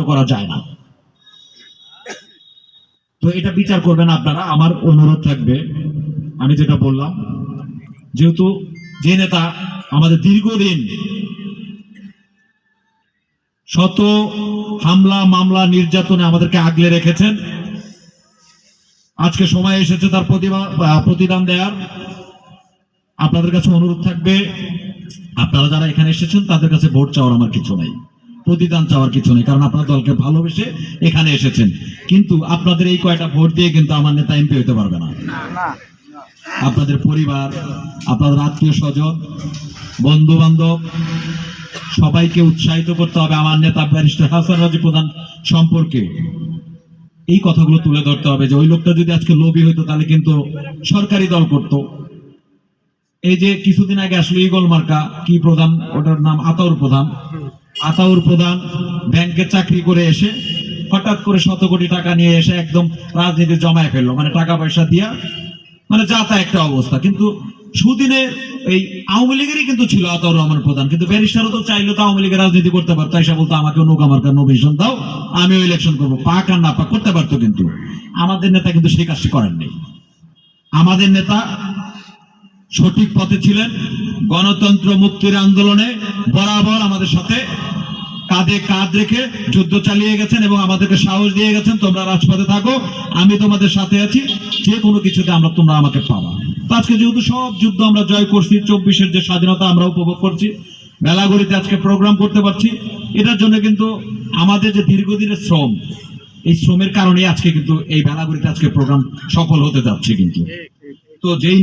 করা যায় না। তো এটা বিচার করবেন আপনারা। আমার অনুরোধ থাকবে, আমি যেটা বললাম, যেহেতু যে নেতা আমাদের দীর্ঘদিন শত হামলা মামলা নির্যাতনে আমাদেরকে আগলে রেখেছেন, আজকে সময় এসেছে তার প্রতিদান দেওয়ার। আপনাদের কাছে অনুরোধ থাকবে, আপনারা যারা এখানে এসেছেন তাদের কাছে ভোট চাওয়ার আমার কিছু নাই, প্রতিদান চাওয়ার কিছু নেই, কারণ আপনারা দলকে ভালোবেসে এখানে এসেছেন। কিন্তু আপনাদের এই কয়টা ভোট দিয়ে কিন্তু আমার নেতা এমপি হতে পারবে না। আপনাদের পরিবার, আপনাদের আত্মীয় স্বজন, বন্ধু বান্ধব সবাইকে উৎসাহিত করতে হবে আমার নেতা ব্যারিস্টার হাসান রাজী প্রধান সম্পর্কে। এই কথাগুলো তুলে ধরতে হবে যে ওই লোকটা যদি আজকে লোভী হইতো তাহলে কিন্তু সরকারি দল করত। এই যে কিছুদিন আগে আসলে ইগল মার্কা কি প্রধান, ওটার নাম আতাউর প্রধান ব্যাংকে চাকরি করে এসে হঠাৎ করে 100 কোটি টাকা নিয়ে এসে একদম রাজনীতি জমায় ফেললো, মানে টাকা পয়সা দিয়া, মানে যা তা একটা অবস্থা। কিন্তু সুদিনে এই আওয়ামী লীগেরই কিন্তু ছিল আতাউর রহমান প্রধান, কিন্তু ব্যারিস্টারও তো চাইলো তো আওয়ামী লীগের রাজনীতি করতে পারতো, এসে বলতো আমাকে নৌকা মার্কা নমিনেশন দাও, আমিও ইলেকশন করবো, পাক আর না পাক করতে পারতো। কিন্তু আমাদের নেতা কিন্তু সেই কাজটি করেননি। আমাদের নেতা সঠিক পথে ছিলেন, গণতন্ত্র মুক্তির আন্দোলনে বরাবর আমাদের সাথে কাঁধে কাঁধ রেখে যুদ্ধ চালিয়ে গেছেন এবং আমাদেরকে সাহস দিয়ে গেছেন, তোমরা রাজপথে থাকো, আমি তোমাদের সাথে আছি, যে কোনো কিছুতে তোমরা আমাকে পাবা। আজকে যেহেতু সব যুদ্ধ আমরা জয় করছি, 24-এর যে স্বাধীনতা আমরা উপভোগ করছি, বেলাগড়িতে আজকে প্রোগ্রাম করতে পারছি, এটার জন্য কিন্তু আমাদের যে দীর্ঘদিনের শ্রম, এই শ্রমের কারণে আজকে কিন্তু এই বেলাগড়িতে আজকে প্রোগ্রাম সফল হতে যাচ্ছে। কিন্তু তো যেই